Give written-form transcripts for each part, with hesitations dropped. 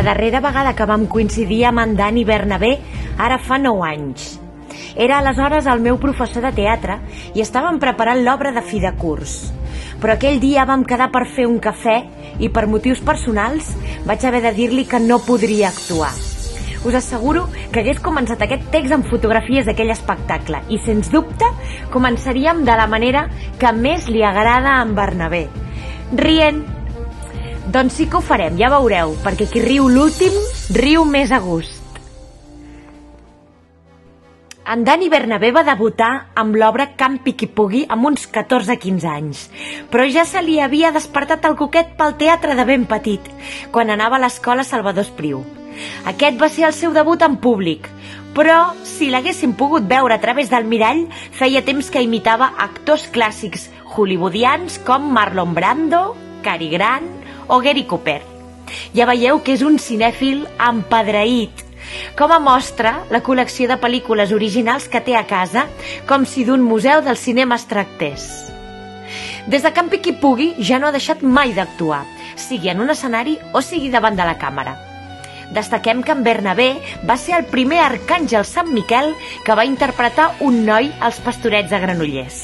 darrera vegada que vam coincidir amb en Dani Bernabé ara fa 9 anys. Era aleshores el meu professor de teatre i estàvem preparant l'obra de fi de curs. Però aquell dia vam quedar per fer un cafè i per motius personals vaig haver de dir-li que no podria actuar. Us asseguro que hagués començat aquest text amb fotografies d'aquell espectacle i, sens dubte, començaríem de la manera que més li agrada a en Bernabé, rient. Doncs sí que ho farem, ja veureu, perquè qui riu l'últim riu més a gust. En Dani Bernabé va debutar amb l'obra Campi qui pugui amb uns 14-15 anys, però ja se li havia despertat el coquet pel teatre de ben petit, quan anava a l'escola Salvador Espriu. Aquest va ser el seu debut en públic, però si l'haguéssim pogut veure a través del mirall, feia temps que imitava actors clàssics hollywoodians com Marlon Brando, Cary Grant o Gary Cooper. Ja veieu que és un cinèfil empadreït. Com a mostra, la col·lecció de pel·lícules originals que té a casa, com si d'un museu del cinema es tractés. Des de Campi qui pugui ja no ha deixat mai d'actuar, sigui en un escenari o sigui davant de la càmera. Destaquem que en Bernabé va ser el primer arcàngel Sant Miquel que va interpretar un noi als Pastorets de Granollers.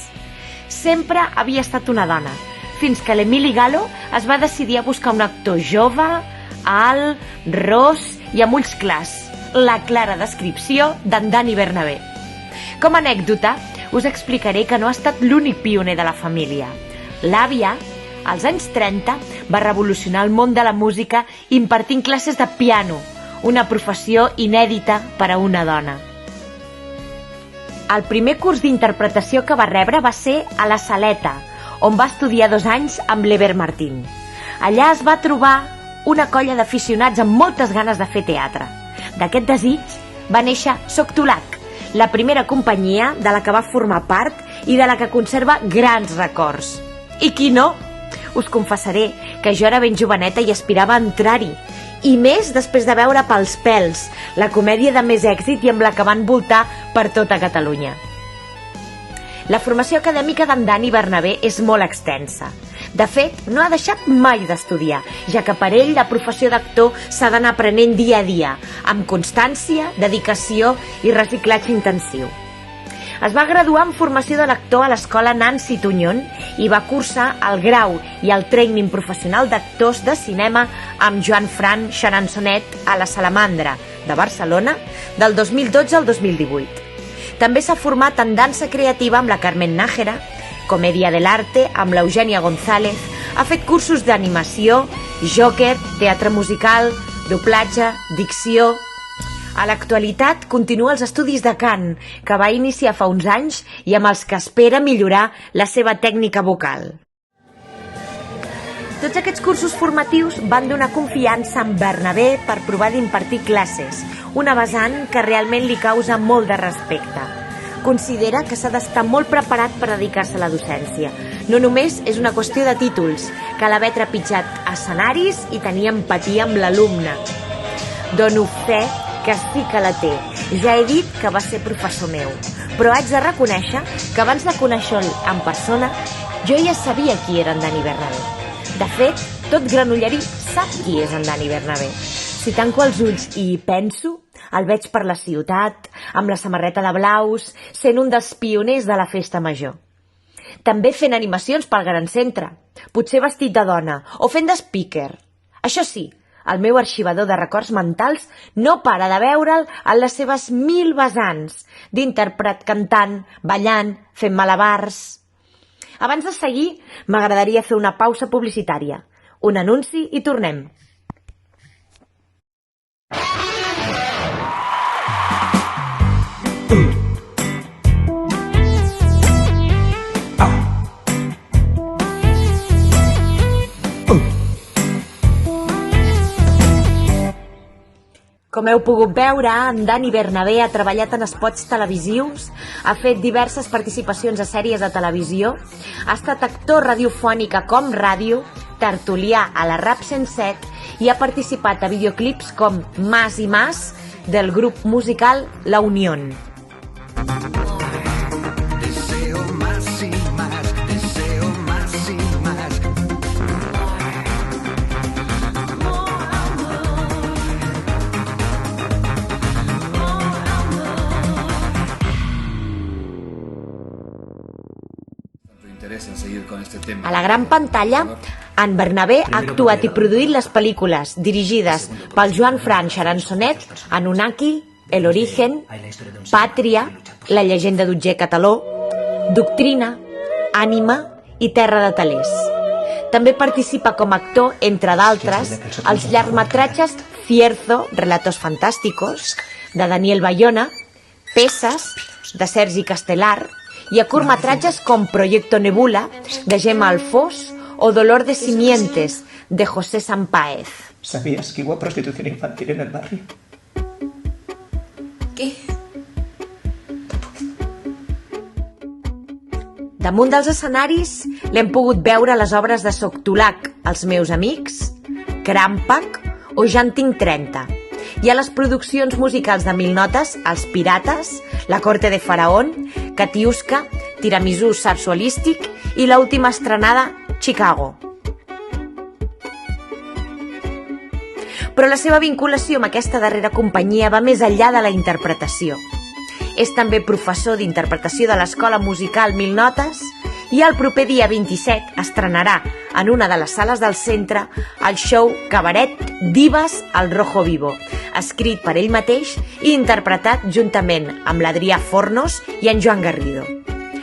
Sempre havia estat una dona, fins que l'Emili Galo es va decidir a buscar un actor jove, alt, ros i amb ulls clars, la clara descripció d'en Dani Bernabé. Com a anècdota, us explicaré que no ha estat l'únic pioner de la família. L'àvia, als anys 30, va revolucionar el món de la música impartint classes de piano, una professió inèdita per a una dona. El primer curs d'interpretació que va rebre va ser a la Saleta, on va estudiar 2 anys amb l'Eber Martín. Allà es va trobar una colla d'aficionats amb moltes ganes de fer teatre. D'aquest desig va néixer Soc Tulac, la primera companyia de la que va formar part i de la que conserva grans records. I qui no? Us confessaré que jo era ben joveneta i aspirava a entrar-hi, i més després de veure Pels pèls, la comèdia de més èxit i amb la que van voltar per tota Catalunya. La formació acadèmica d'en Dani Bernabé és molt extensa. De fet, no ha deixat mai d'estudiar, ja que per ell la professió d'actor s'ha d'anar aprenent dia a dia, amb constància, dedicació i reciclatge intensiu. Es va graduar en formació de l'actor a l'escola Nancy Tuñón i va cursar el grau i el training professional d'actors de cinema amb Joan Fran Charançonet a la Salamandra de Barcelona del 2012 al 2018. També s'ha format en dansa creativa amb la Carmen Nájera, comèdia de l'arte amb l'Eugènia González, ha fet cursos d'animació, joker, teatre musical, doblatge, dicció. A l'actualitat continua els estudis de cant, que va iniciar fa uns anys i amb els que espera millorar la seva tècnica vocal. Tots aquests cursos formatius van donar confiança en Bernabé per provar d'impartir classes, una vessant que realment li causa molt de respecte. Considera que s'ha d'estar molt preparat per dedicar-se a la docència. No només és una qüestió de títols, cal haver trepitjat escenaris i tenir empatia amb l'alumne. Dono fe que sí que la té. Ja he dit que va ser professor meu, però haig de reconèixer que abans de conèixer-lo en persona, jo ja sabia qui era en Dani Bernabé. De fet, tot granollerí sap qui és en Dani Bernabé. Si tanco els ulls i hi penso, el veig per la ciutat, amb la samarreta de blaus, sent un dels pioners de la festa major. També fent animacions pel gran centre, potser vestit de dona o fent de speaker. Això sí, el meu arxivador de records mentals no para de veure'l en les seves 1000 vessants, d'intèrpret cantant, ballant, fent malabars. Abans de seguir, m'agradaria fer una pausa publicitària, un anunci i tornem. Com heu pogut veure, en Dani Bernabé ha treballat en spots televisius, ha fet diverses participacions a sèries de televisió, ha estat actor radiofònic a Com Ràdio, tertulià a la Rap 107 i ha participat a videoclips com Más y Más del grup musical La Unión. A la gran pantalla, en Bernabé ha actuat i produït les pel·lícules dirigides pel Joan Fran Charançonet, Anunnaki, El Origen, Pàtria, La llegenda d'Otger Cataló, Doctrina, Ànima i Terra de Talers. També participa com a actor, entre d'altres, als llargmetratges Cierzo, Relatos Fantásticos, de Daniel Bayona, Peces, de Sergi Castelar, i a curtmetratges com Proyecto Nebula, de Gemma Alfós, o Dolor de Simientes, de José Sampaez. ¿Sabías que hubo prostitución infantil en el barrio? ¿Qué? Damunt dels escenaris l'hem pogut veure a les obres de Soctolac, Els meus amics, Crampac o Ja en tinc 30, i a les produccions musicals de Mil notes, Els pirates, La corte de Faraón, Katiuska, Tiramisú Sarsualístic i l'última estrenada, Chicago. Però la seva vinculació amb aquesta darrera companyia va més enllà de la interpretació. És també professor d'interpretació de l'Escola Musical Mil Notes i el proper dia 27 estrenarà en una de les sales del centre el show Cabaret Divas al Rojo Vivo, escrit per ell mateix i interpretat juntament amb l'Adrià Fornos i en Joan Garrido.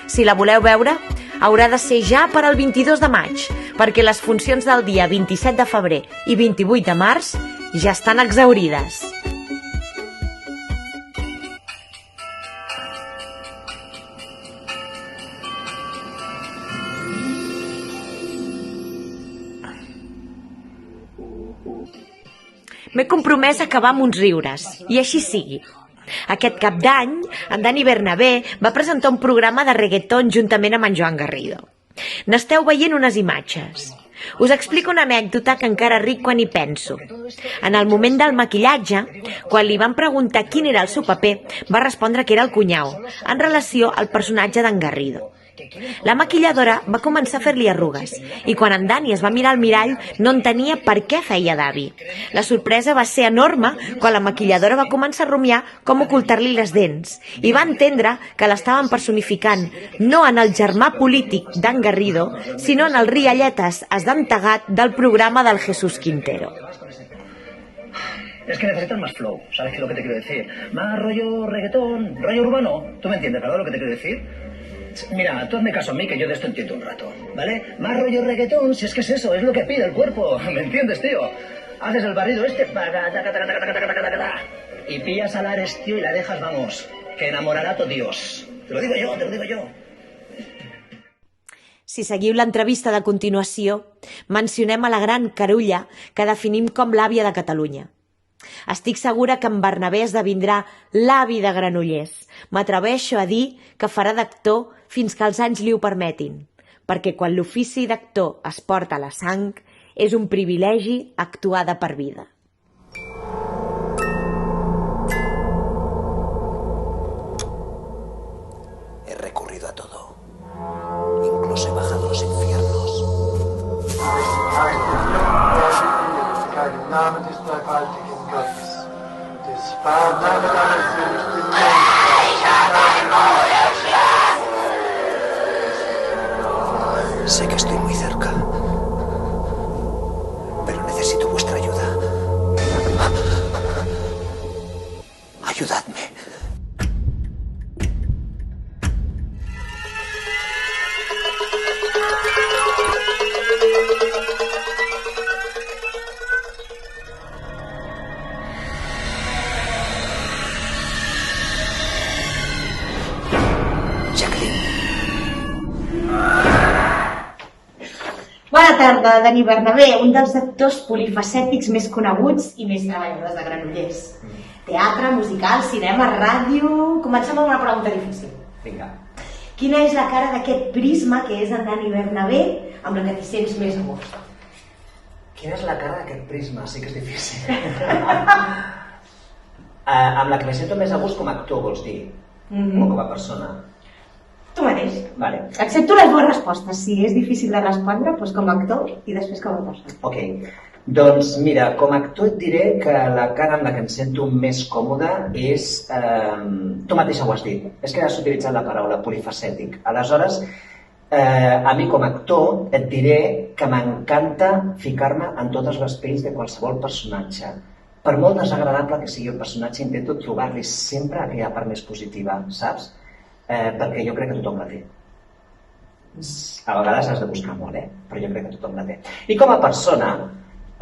Si la voleu veure, haurà de ser ja per al 22 de maig, perquè les funcions del dia 27 de febrer i 28 de març ja estan exhaurides. M'he compromès a acabar amb uns riures, i així sigui. Aquest cap d'any, en Dani Bernabé va presentar un programa de reggaeton juntament amb en Joan Garrido. N'esteu veient unes imatges. Us explico una anècdota que encara ric quan hi penso. En el moment del maquillatge, quan li van preguntar quin era el seu paper, va respondre que era el cunyau, en relació al personatge d'en Garrido. La maquilladora va començar a fer-li arrugues i quan en Dani es va mirar al mirall no entenia per què feia d'avi. La sorpresa va ser enorme quan la maquilladora va començar a rumiar com ocultar-li les dents i va entendre que l'estaven personificant no en el germà polític d'en Garrido, sinó en el rialletes esdentegat del programa del Jesús Quintero. Es que necesitas más flow, ¿sabes qué es lo que te quiero decir? Más rollo reggaetón, rollo urbano. ¿Tú me entiendes, verdad, lo que te quiero decir? Mira, tú hazme caso a mí, que yo de esto entiendo un rato, ¿vale? Más rollo reggaetón, si es que es eso, es lo que pide el cuerpo, ¿me entiendes, tío? Haces el barrido este, y pillas a Lares, tío, y la dejas, vamos, que enamorará a tu Dios. Te lo digo yo, te lo digo yo. Si seguiu l'entrevista de continuació, mencionem a la gran Carulla, que definim com l'àvia de Catalunya. Estic segura que en Bernabé esdevindrà l'avi de Granollers. M'atreveixo a dir que farà d'actor fins que els anys li ho permetin, perquè quan l'ofici d'actor es porta a la sang, és un privilegi actuar de per vida. He recurrido a todo. Incluso he bajado a los infiernos. Sé que estoy muy cerca, pero necesito vuestra ayuda. Ayudadme. Bona tarda, Dani Bernabé, un dels actors polifacètics més coneguts i més treballadors de Granollers. Teatre, musical, cinema, ràdio... Comencem amb una pregunta difícil. Vinga. Quina és la cara d'aquest prisma que és en Dani Bernabé amb la que t'hi sents més a gust? Quina és la cara d'aquest prisma? Sí que és difícil. Amb la que me sento més a gust com a actor, vols dir? O com a persona? Tu mateix. Vale. Accepto les dues respostes. Si és difícil de respondre, doncs com a actor i després com a persona. Ok. Doncs mira, com a actor et diré que la cara amb la que em sento més còmode és... tu mateixa ho has dit. És que has utilitzat la paraula polifacètic. Aleshores, A mi com a actor et diré que m'encanta ficar-me en totes les pells de qualsevol personatge. Per molt desagradable que sigui el personatge, intento trobar-li sempre aquella part més positiva, saps? Perquè jo crec que tothom la té. A vegades has de buscar molt, però jo crec que tothom la té. I com a persona,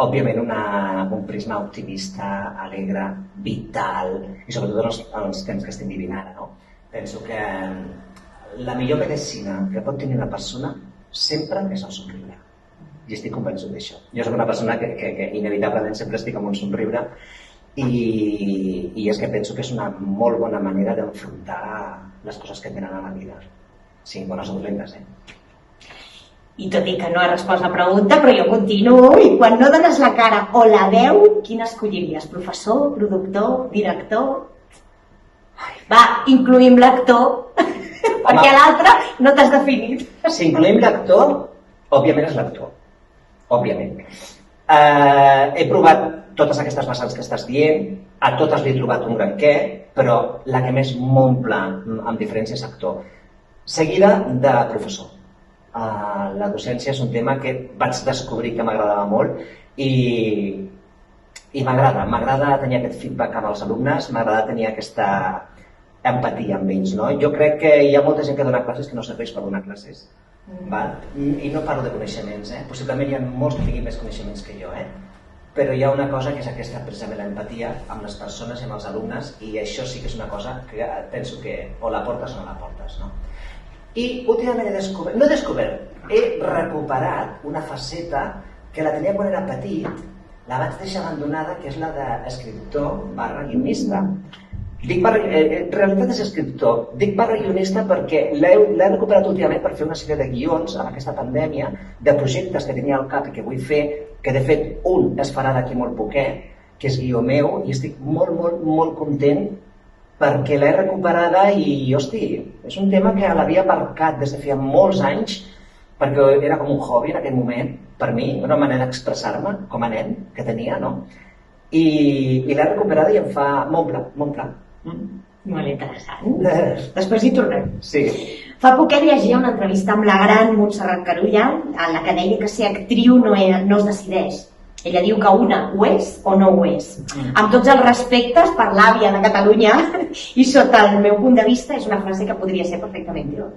òbviament un prisma optimista, alegre, vital, i sobretot en els temps que estem vivint ara, no? Penso que la millor medicina que pot tenir una persona sempre és el somriure. I estic convençut d'això. Jo soc una persona que inevitablement sempre estic amb un somriure i és que penso que és una molt bona manera d'enfrontar les coses que et venen a la vida. Sí, bones o dolentes, I tot i que no he respost la pregunta, però jo continuo, i quan no dones la cara o la veu, quin escolliries? Professor, productor, director? Va, incluïm l'actor, perquè l'altre no t'has definit. Si incluïm l'actor, òbviament és l'actor. Òbviament. He provat totes aquestes vessants que estàs dient, a totes li he trobat un gran què, però la que més m'omple amb diferència és actor. Seguida de professor. La docència és un tema que vaig descobrir que m'agradava molt i m'agrada tenir aquest feedback amb els alumnes, m'agrada tenir aquesta empatia amb ells. Jo crec que hi ha molta gent que dona classes que no serveix per donar classes. I no parlo de coneixements, possiblement hi ha molts que tinguin més coneixements que jo, però hi ha una cosa que és aquesta, precisament l'empatia amb les persones i amb els alumnes, i això sí que és una cosa que penso que o la portes o no la portes, no? I últimament he recuperat una faceta que la tenia quan era petit, la vaig deixar abandonada, que és la d'escriptor / guionista. En realitat és escriptor, dic / guionista perquè l'he recuperat últimament per fer una sèrie de guions en aquesta pandèmia, de projectes que tenia al cap i que vull fer, que de fet un es farà d'aquí molt poquet, que és guió meu, i estic molt, molt, molt content perquè l'he recuperada i, hosti, és un tema que l'havia aparcat des de feia molts anys, perquè era com un hobby en aquell moment, per mi, una manera d'expressar-me com a nen que tenia, no? I l'he recuperada i em fa m'omple. Molt interessant. Després hi tornem. Sí. Fa poquet llegia una entrevista amb la gran Montserrat Carulla, en la que deia que ser actriu no es decideix. Ella diu que una ho és o no ho és. Amb tots els respectes per l'àvia de Catalunya, i sota el meu punt de vista és una frase que podria ser perfectament jo.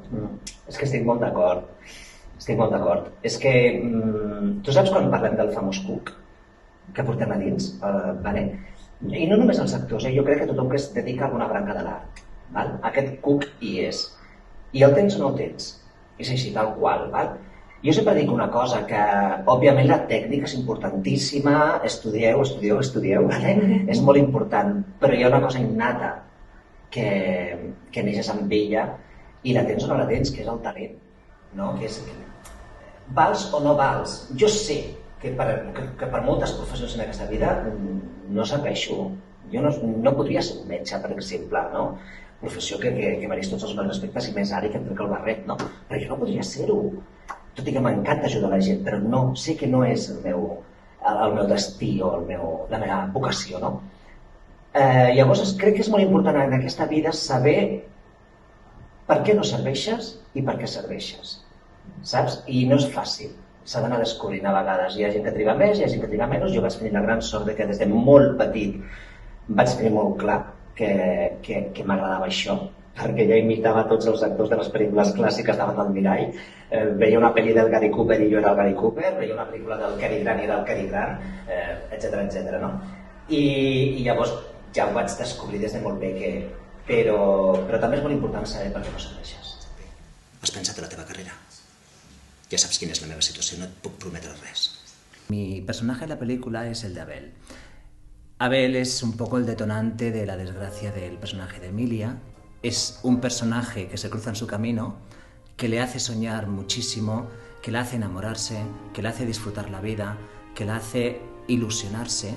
És que estic molt d'acord. És que tu saps quan parlem del famós cuc que portem a dins? I no només els actors, jo crec que tothom que es dedica a alguna branca de l'art. Aquest cuc hi és. I el tens o no el tens. És així, tal qual. Jo sempre dic una cosa, que òbviament la tècnica és importantíssima, estudieu, és molt important, però hi ha una cosa innata que neixes amb ella i la tens o no la tens, que és el talent, no? Que és, vals o no vals. Jo sé que per moltes professions en aquesta vida no serveixo. Jo no podria ser un metge, per exemple, no? Professió que mereix tots els meus respectes i més ara que em trec el barret, no? Però jo no podria ser-ho. Tot i que m'encanta ajudar la gent, però no, sé que no és el meu destí o la meva vocació, no? Llavors crec que és molt important en aquesta vida saber per què no serveixes i per què serveixes, saps? I no és fàcil, s'ha d'anar descobrint a vegades. Hi ha gent que triga més, hi ha gent que triga menys. Jo vaig tenir la gran sort que des de molt petit vaig tenir molt clar que m'agradava això, perquè jo imitava tots els actors de les pel·lícules clàssiques davant del mirall, veia una pel·li del Gary Cooper i jo era el Gary Cooper, veia una pel·lícula del Cary Grant i era el Cary Grant, etc. no? I llavors ja ho vaig descobrir des de molt bé, però també és molt important saber per què no serveixes. Has pensat en la teva carrera? Ya sabes quién es la meva situació, no et puc prometre res. Mi personaje en la película es el de Abel. Abel es un poco el detonante de la desgracia del personaje de Emilia. Es un personaje que se cruza en su camino, que le hace soñar muchísimo, que le hace enamorarse, que le hace disfrutar la vida, que le hace ilusionarse,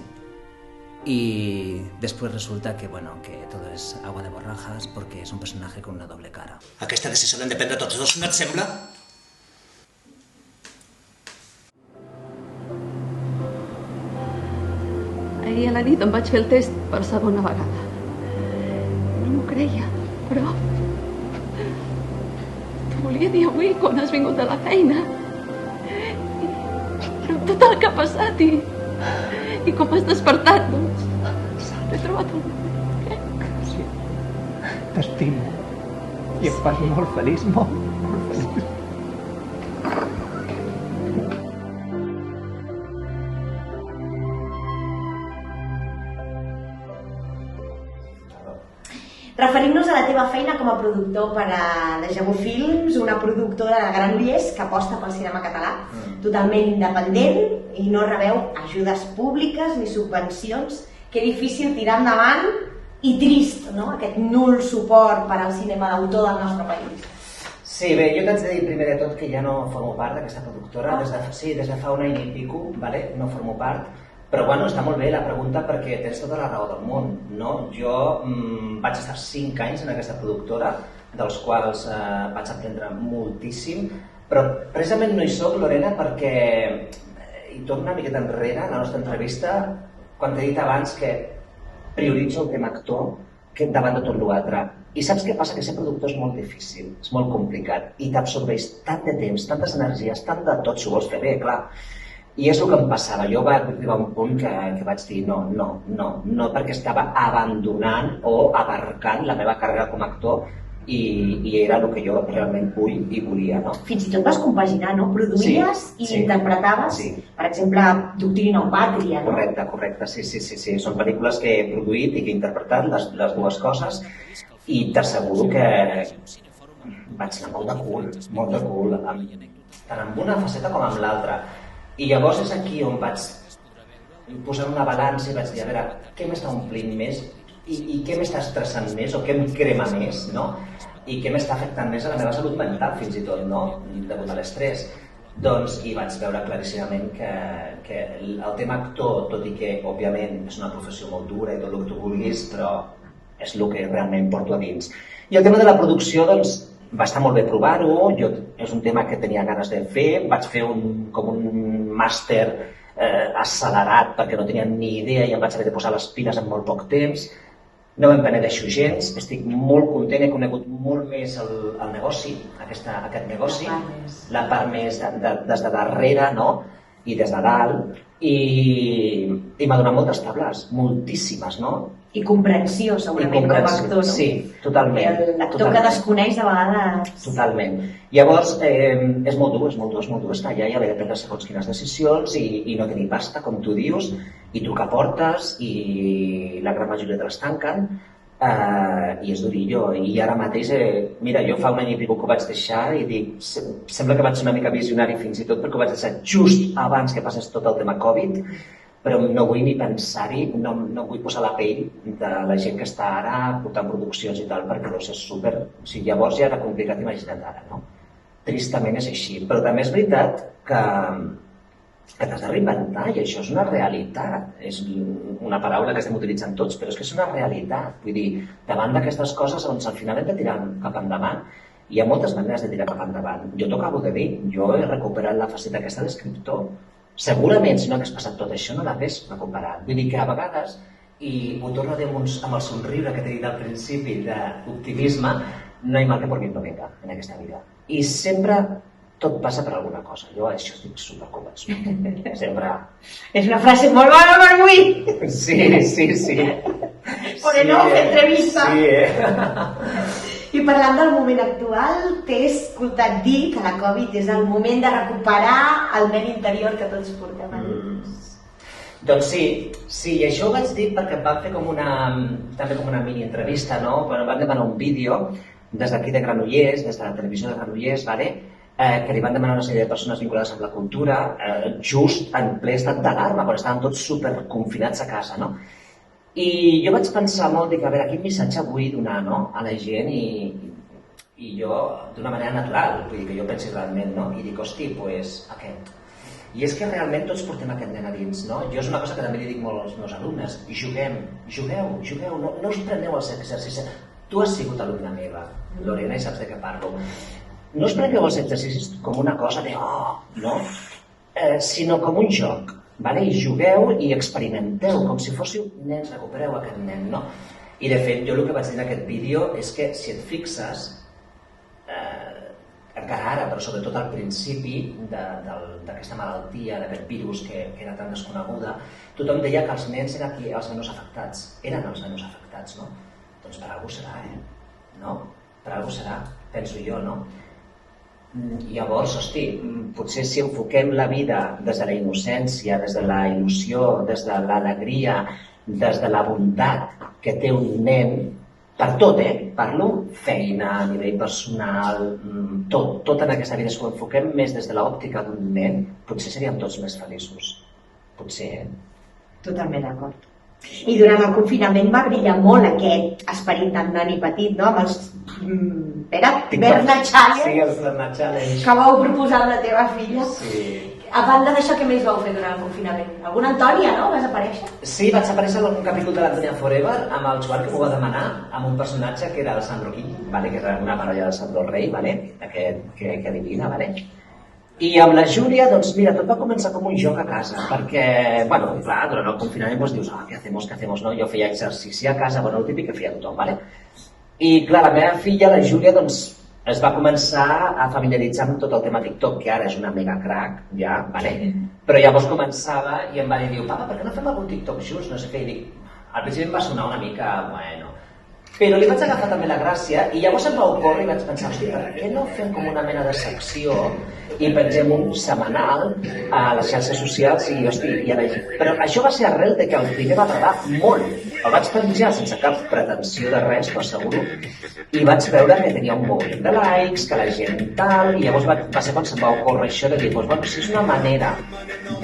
y después resulta que todo es agua de borrajas porque es un personaje con una doble cara. Aquesta decisió l'hem de prendre tots dos, no et sembla? Ahir a la nit em vaig fer el test per segona vegada. No m'ho creia, però... t'ho volia dir avui quan has vingut de la feina. Però tot el que ha passat i com has despertat, doncs... T'he trobat un moment. Sí, t'estimo. I em fas molt feliç, molt feliç. Referim-nos a la teva feina com a productor per a Déjà Vu Films, una productora de Granollers que aposta pel cinema català, totalment independent i no rebeu ajudes públiques ni subvencions. Que difícil tirar endavant i trist, no?, aquest nul suport per al cinema d'autor del nostre país. Sí, bé, jo t'haig de dir primer de tot que ja no formo part d'aquesta productora, des de fa un any i pico, vale? No formo part, però bueno, està molt bé la pregunta perquè tens tota la raó del món, no? Jo vaig estar 5 anys en aquesta productora, dels quals vaig aprendre moltíssim, però precisament no hi soc, Lorena, perquè hi torno una miqueta enrere en la nostra entrevista quan t'he dit abans que prioritzo el tema actor que davant de tot l'altre. I saps què passa? Que ser productor és molt difícil, és molt complicat i t'absorbeix tant de temps, tantes energies, tant de tot si ho vols fer bé, clar. I és el que em passava. Jo va arribar un punt que vaig dir no, perquè estava abandonant o abarcant la meva carrera com a actor i era el que jo realment vull i volia, no? Fins i tot vas compaginar, no? Produïes i interpretaves, per exemple, Doctrina o Pàtria, no? Correcte, sí. Són pel·lícules que he produït i que he interpretat, les dues coses, i t'asseguro que vaig anar molt de cul, tant amb una faceta com amb l'altra. I llavors és aquí on vaig posar una balança i vaig dir, a veure, què m'està omplint més i què m'està estressant més o què em crema més, no? I què m'està afectant més a la meva salut mental, fins i tot, no? Degut a l'estrès. Doncs, i vaig veure claríssimament que el tema actor, tot i que, òbviament, és una professió molt dura i tot el que tu vulguis, però és el que realment porto a dins. I el tema de la producció, doncs, va estar molt bé provar-ho, és un tema que tenia ganes de fer, vaig fer com un màster accelerat perquè no tenia ni idea i em vaig haver de posar les piles en molt poc temps. No me'n penedeixo gens, estic molt content, he conegut molt més el negoci, aquest negoci, la part més des de darrere, no? I des de dalt, i m'ha donat moltes tables, moltíssimes, no? I comprensió, segurament, com a actor, no? Sí, totalment. L'actor que desconeix de vegades... Totalment. Llavors, és molt dur estar allà i haver de prendre segons quines decisions i no tenir pasta, com tu dius, i trucar portes, i la gran majoria te les tanquen, i és durillo. I ara mateix, mira, jo fa un any i pico que ho vaig deixar i dic, sembla que vaig ser una mica visionari fins i tot perquè ho vaig deixar just abans que passés tot el tema Covid, però no vull ni pensar-hi, no vull posar la pell de la gent que està ara portant produccions i tal, perquè és súper... O sigui, llavors ja era complicat, imagina't ara, no? Tristament és així, però també és veritat que t'has de reinventar i això és una realitat. És una paraula que estem utilitzant tots, però és que és una realitat. Vull dir, davant d'aquestes coses, doncs al final hem de tirar cap endavant. Hi ha moltes maneres de tirar cap endavant. Jo t'ho acabo de dir, jo he recuperat la faceta aquesta d'escriptor. Segurament, si no hagués passat tot això, no l'hagués recuperat. Vull dir que a vegades, i ho torno a dir amb el somriure que t'he dit al principi d'optimisme, no hi ha mal que por bien no venga en aquesta vida. I sempre tot passa per alguna cosa. Jo això estic superconvençut. Sempre... És una frase molt bona per avui! Sí. Por el no fer entrevista. Sí, I parlant del moment actual, t'he escoltat dir que la Covid és el moment de recuperar el medi interior que tots portem a dins. Doncs sí, i això ho vaig dir perquè em van fer també com una mini entrevista, no? Quan em van demanar un vídeo des d'aquí de Granollers, des de la televisió de Granollers, que li van demanar una sèrie de persones vinculades amb la cultura, just en ple estat d'alarma, quan estaven tots superconfinats a casa, no? I jo vaig pensar molt, dic, a veure, quin missatge vull donar, no?, a la gent i jo, d'una manera natural, vull dir que jo pensi realment, no? I dic, hosti, doncs aquest. I és que realment tots portem aquest nen a dins, no? Jo és una cosa que també li dic molt als meus alumnes, jugueu, no us preneu els exercicis. Tu has sigut alumna meva, Lorena, i saps de què parlo. No us preneu els exercicis com una cosa de, no? Sinó com un joc. I jugueu i experimenteu, com si fóssiu nens, recupereu aquest nen, no? I de fet, jo el que vaig dir en aquest vídeo és que si et fixes, encara ara, però sobretot al principi d'aquesta malaltia, d'aquest virus que era tan desconeguda, tothom deia que els nens eren els menys afectats. Eren els menys afectats, no? Doncs per alguna cosa serà, no? Per alguna cosa serà, penso jo, no? Llavors, hosti, potser si enfoquem la vida des de la innocència, des de la il·lusió, des de l'alegria, des de la bondat que té un nen, per tot, parlo feina, a nivell personal, tot en aquesta vida, si ho enfoquem més des de l'òptica d'un nen, potser seríem tots més feliços. Potser, Totalment d'acord. I durant el confinament va brillar molt aquest esperit tan nani petit, no? Amb els Bernat Challenge. Sí, els Bernat Challenge. Que vau proposar amb la teva filla. Sí. A banda d'això, què més vau fer durant el confinament? Alguna Antònia, no? Vas aparèixer? Sí, vaig aparèixer en algun capítol de l'Antònia Forever amb el Joan, que m'ho va demanar, amb un personatge que era el Sandro King, que era una parella del Sandro Rey, aquest que adivina. I amb la Júlia, doncs mira, tot va començar com un joc a casa, perquè, bueno, clar, durant el confinament doncs dius, què hacemos, no? Jo feia exercici a casa, bueno, el típic que feia tothom, I clar, la meva filla, la Júlia, doncs es va començar a familiaritzar amb tot el tema TikTok, que ara és una mega crack, ja, però llavors començava i em va dir, papa, per què no fem algun TikTok junts? No sé què, i dic, al principi em va sonar una mica, bueno, però li vaig agafar també la gràcia i llavors em va ocórrer i vaig pensar, hosti, per què no fem com una mena de secció i pengem un setmanal a les xarxes socials i, hosti, però això va ser arrel de que el primer va agradar molt. El vaig penjar sense cap pretensió de res, t'ho asseguro, i vaig veure que tenia un munt de likes, que la gent tal, i llavors va ser quan se'm va ocórrer això de dir, bueno, si és una manera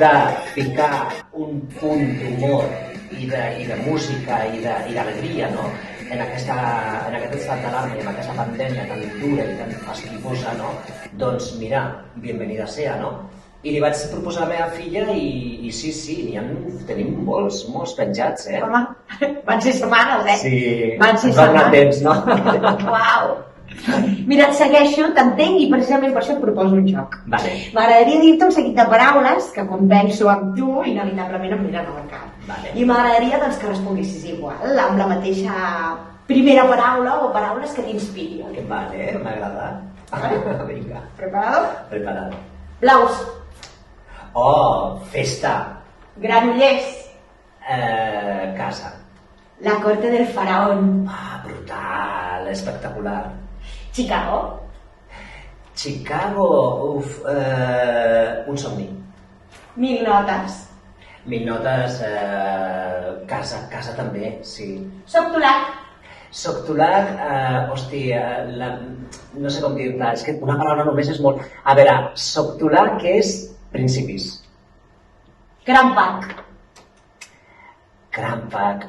de ficar un punt d'humor i de música i d'alegria, no?, en aquest estat d'alarma i en aquesta pandèmia tan dura i tan fastigosa, no? Doncs mira, bienvenida sea, no? I li vaig proposar a la meva filla i sí, tenim molts penjats, Home, van ser setmanes, Sí, van ser ens va donar temps, no? Uau! Mira, et segueixo, t'entenc i precisament per això et proposo un joc. Vale. M'agradaria dir-te un seguit de paraules que quan penso en tu, inevitablement em miren al cap. Vale. I m'agradaria doncs, que responguessis igual, amb la mateixa primera paraula o paraules que t'inspirin. Vale, m'agrada. Vinga. Preparado? Preparat. Blaus. Oh, festa. Granollers. Casa. La corte del faraón. Ah, brutal, espectacular. Chicago. Chicago, un somni. 1000 notes. 1000 notes, casa també, sí. Soc Tolac. Soc Tolac, no sé com dir-la, és que una paraula només és molt... A veure, soc Tolac, que és principis. Gran Parc. Gran Parc,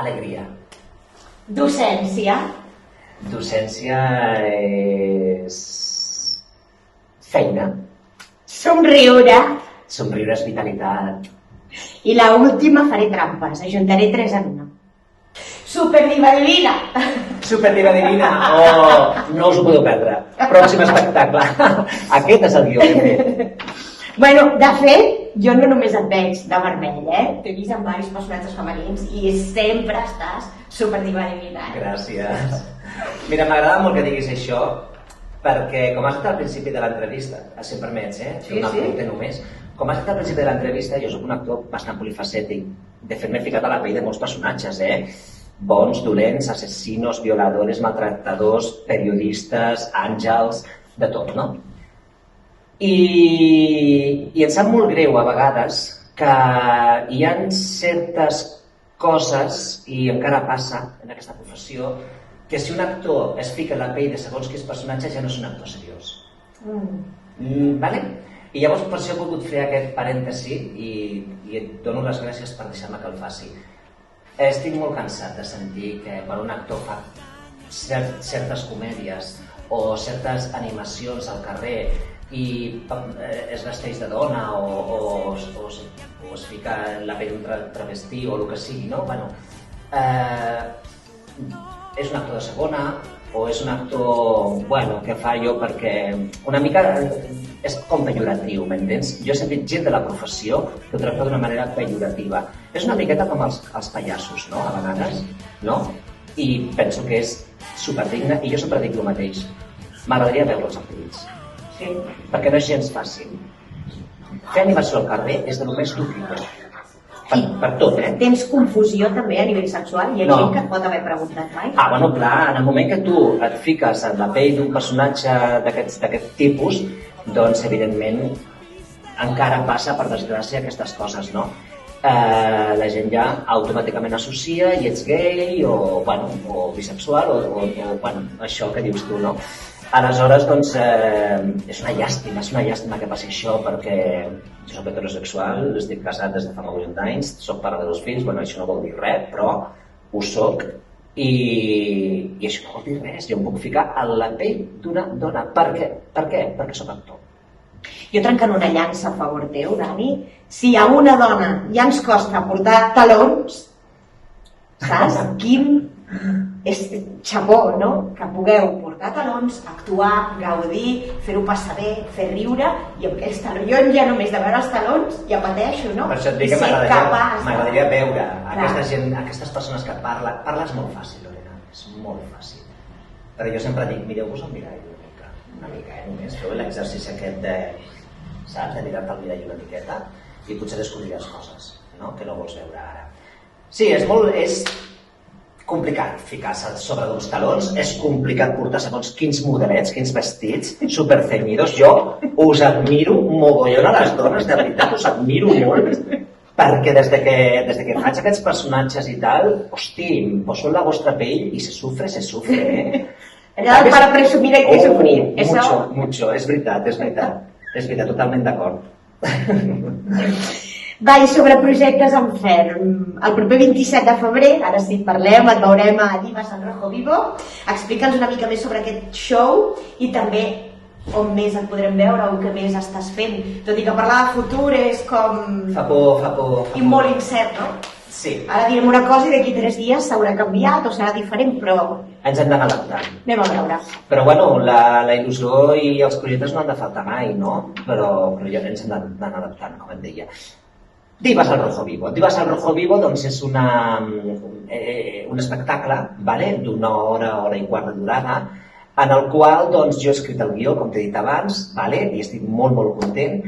alegria. Docència. Docència és... feina. Somriure. Somriure és vitalitat. I la última faré trampes, ajuntaré 3 en 1. Superdiva divina. Superdiva divina, no us ho podeu perdre. Pròxim espectacle. Aquest és el guió que he fet. Bueno, de fet, jo no només et veig de vermell, T'he vist amb diversos personatges femenins i sempre estàs superdiva divina. Gràcies. Mira, m'agrada molt que diguis això, perquè com has dit al principi de l'entrevista, si em permets, Sí. només, com has dit al principi de l'entrevista, jo soc un actor bastant polifacètic. De fet, m'he ficat a la pell de molts personatges, bons, dolents, assassinos, violadores, maltractadors, periodistes, àngels, de tot, no? I em sap molt greu a vegades que hi ha certes coses, i encara passa en aquesta professió, que si un actor es fica en la pell de segons quins personatges ja no és un actor seriós. Vale? I llavors per això he volgut fer aquest parèntesi i et dono les gràcies per deixar-me que el faci. Estic molt cansat de sentir que quan un actor fa certes comèdies o certes animacions al carrer i es vesteix de dona o es fica en la pell d'un travestí o el que sigui, no? Bueno, és un actor de segona o és un actor, bueno, que fa allò perquè una mica és com pejoratiu, m'entens? Jo he sentit gent de la professió que ho tracta d'una manera pejorativa. És una miqueta com els pallassos, no?, a vegades, no? I penso que és superdigna, i jo sempre dic el mateix. M'agradaria veure'ls amb ells. Sí. Perquè no és gens fàcil. Fer animació al carrer és de lo més difícil. Per tot, Tens confusió també a nivell sexual? Hi ha gent que et pot haver preguntat mai? Bueno, clar, en el moment que tu et fiques en la pell d'un personatge d'aquest tipus, doncs, evidentment, encara passa, per desgràcia, aquestes coses, no? La gent ja automàticament associa i ets gay o bisexual o això que dius tu, no? Aleshores, doncs, és una llàstima que passi això, perquè jo soc heterosexual, estic casat des de fa molt d'anys, soc pare de 2 fills, això no vol dir res, però ho soc, i això no vol dir res, jo em puc ficar a la pell d'una dona. Per què? Perquè soc actor. Jo trencant una llança a favor teu, Dani, si a una dona ja ens costa portar talons, saps? Quin és xapó, no? Que pugueu portar talons, actuar, gaudir, fer-ho passar bé, fer riure, i amb aquells talons, jo ja només de veure els talons ja pateixo, no? Per això et dic que m'agradaria veure aquesta gent, aquestes persones que parles molt fàcil, Lorena, és molt fàcil. Però jo sempre dic, mireu-vos al mirall una mica, només feu l'exercici aquest de, saps, de mirar-te al mirall una miqueta i potser descobriràs coses, no?, que no vols veure ara. Sí, és complicat ficar-se sobre d'uns talons, és complicat portar segons quins modelets, quins vestits, superceñidos. Jo us admiro mogollon a les dones, de veritat, us admiro molt, perquè des que faig aquests personatges i tal, hosti, em poso en la vostra pell i se sufre, Allà para presumir hay que sufrir. Mucho, és veritat, totalment d'acord. Va, i sobre projectes en ferm. El proper 27 de febrer, ara sí parlem, et veurem a Divas al Rojo Vivo. Explica'ns una mica més sobre aquest show i també on més et podrem veure o què més estàs fent. Tot i que parlar de futur és com... Fa por. I molt incert, no? Sí. Ara direm una cosa i d'aquí 3 dies s'haurà canviat o serà diferent, però... Ens hem d'anar adaptant. Anem a veure. Però bueno, la il·lusió i els projectes no han de faltar mai, no? Però ja ens hem d'anar adaptant, com et deia. Divas al Rojo Vivo. Divas al Rojo Vivo doncs, és un espectacle d'una hora i quart de durada, en el qual doncs, jo he escrit el guió, com t'he dit abans, i estic molt, molt content.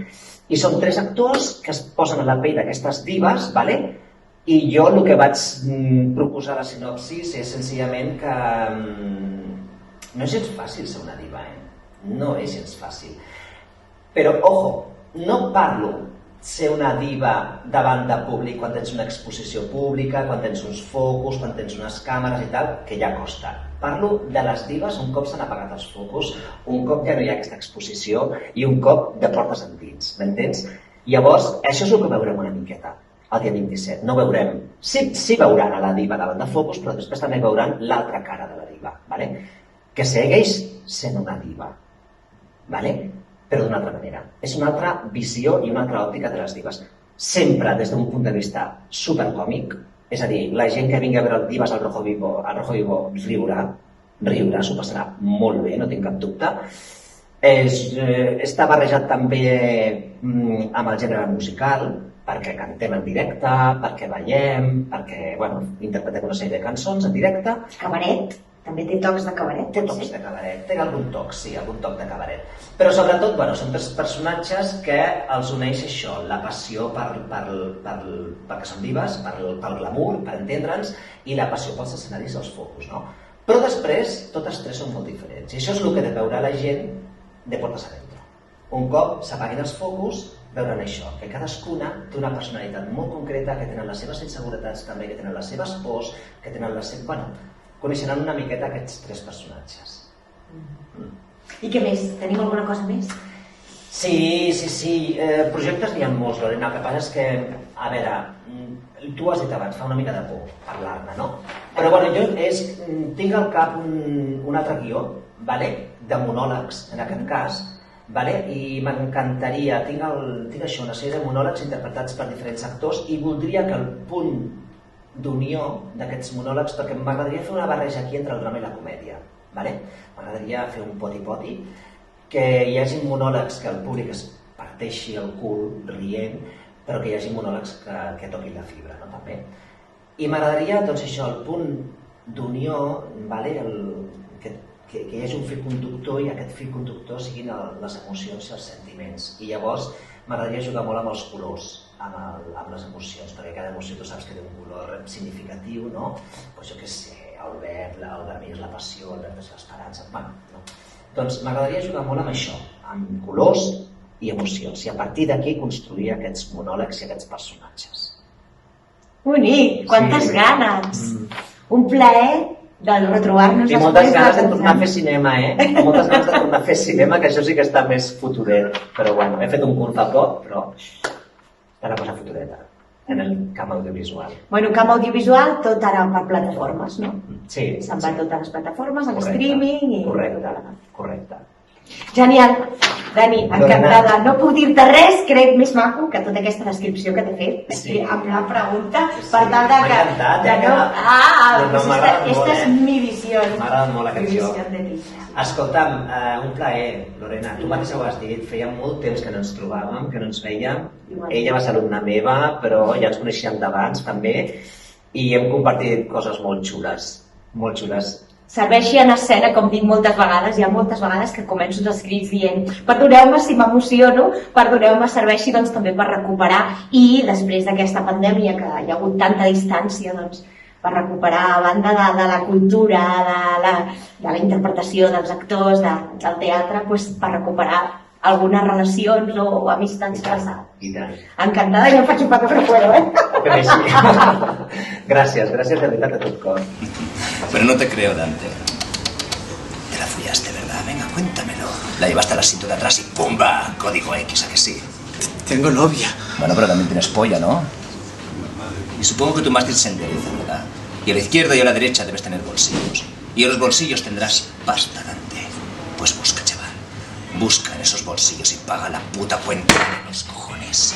I són 3 actors que es posen a la pell d'aquestes divas, i jo el que vaig proposar a la sinopsis és senzillament que no és gens fàcil ser una diva, no és gens fàcil. Però, ojo, no parlo ser una diva davant de públic quan tens una exposició pública, quan tens uns focus, quan tens unes càmeres i tal, que ja costa. Parlo de les dives un cop s'han apagat els focus, un cop ja no hi ha aquesta exposició i un cop de portes endins, m'entens? Llavors, això és el que veurem una miqueta el dia 27. No veurem, sí veuran a la diva davant de focus, però després també veuran l'altra cara de la diva, que segueix sent una diva, però d'una altra manera. És una altra visió i una altra òptica de les divas. Sempre des d'un punt de vista supercòmic, és a dir, la gent que vingui a veure Divas al Rojo Vivo riurà, s'ho passarà molt bé, no tinc cap dubte. Està barrejat també amb el gènere musical, perquè cantem en directe, perquè ballem, perquè interpretem una sèrie de cançons en directe. Cabaret, també té tocs de cabaret. Té tocs de cabaret, té algun toc de cabaret. Però sobretot són 3 personatges que els uneix això, la passió perquè són divas, pel glamour, per entendre'ns, i la passió pels escenaris i els focus, no? Però després, totes 3 són molt diferents. I això és el que ha de veure la gent de portes adentro. Un cop s'apaguin els focus, veuran això, que cadascuna té una personalitat molt concreta, que tenen les seves inseguretats també, que tenen les seves pors, que tenen les seves... coneixeran una miqueta aquests 3 personatges. I què més? Tenim alguna cosa més? Sí. Projectes n'hi ha molts, Lorena. El que passa és que, a veure, tu has dit abans, fa una mica de por parlar-ne, no? Però jo tinc al cap un altre guió, de monòlegs, en aquest cas, i m'encantaria, tinc això, una sèrie de monòlegs interpretats per diferents actors i voldria que el punt d'unió d'aquests monòlegs, perquè m'agradaria fer una barreja aquí entre el drama i la comèdia. M'agradaria fer un poti-poti, que hi hagi monòlegs que el públic es parteixi el cul rient, però que hi hagi monòlegs que toquin la fibra, també. I m'agradaria, doncs això, el punt d'unió, vale? Que hi hagi un fil conductor i aquest fil conductor siguin les emocions i els sentiments. I llavors m'agradaria jugar molt amb els colors, amb les emocions, perquè cada emoció tu saps que té un color significatiu, no? Pues jo què sé, el verd, el vermell, la passió, el verd és l'esperança, bueno, no? Doncs m'agradaria jugar molt amb això, amb colors i emocions, i a partir d'aquí construir aquests monòlegs i aquests personatges. Bonic, quantes ganes! Un plaer de retrobar-nos I moltes ganes de tornar a fer cinema, Moltes ganes de tornar a fer cinema, que això sí que està més fotudet. Però bueno, he fet un curt fa poc, però està la cosa fotudeta en el camp audiovisual. Bueno, camp audiovisual, tot ara per plataformes, no? Sí. Se'n va a totes les plataformes, en streaming i... Correcte. Genial. Dani, encantada. No puc dir-te res, crec, més maco que tota aquesta descripció que t'he fet aquí amb la pregunta, per tal de que... M'ha encantat, Esta és mi visió. M'ha agradat molt aquest joc. Escolta'm, un plaer, Lorena. Tu mateixa ho has dit, feia molt temps que no ens trobàvem, que no ens veiem. Ella va ser alumna meva, però ja ens coneixíem d'abans també, i hem compartit coses molt xules, molt xules. Serveixi en escena, com dic moltes vegades, hi ha moltes vegades que començo els escrits dient perdoneu-me si m'emociono, perdoneu-me, serveixi doncs també per recuperar, i després d'aquesta pandèmia que hi ha hagut tanta distància, doncs per recuperar, a banda de la cultura, de la interpretació dels actors, del teatre, doncs per recuperar algunes relacions o amistats passades. I tant. Encantada, jo em faig un paper però puedo, Gràcies de veritat a tot cor. Pero no te creo, Dante. Te la follaste, ¿verdad? Venga, cuéntamelo. La llevaste al asiento de atrás y ¡pumba! Código X, ¿a que sí? Tengo novia. Bueno, pero también tienes polla, ¿no? Y supongo que tu mástil se endereza, ¿verdad? Y a la izquierda y a la derecha debes tener bolsillos. Y en los bolsillos tendrás pasta, Dante. Pues busca, chaval. Busca en esos bolsillos y paga la puta cuenta de los cojones.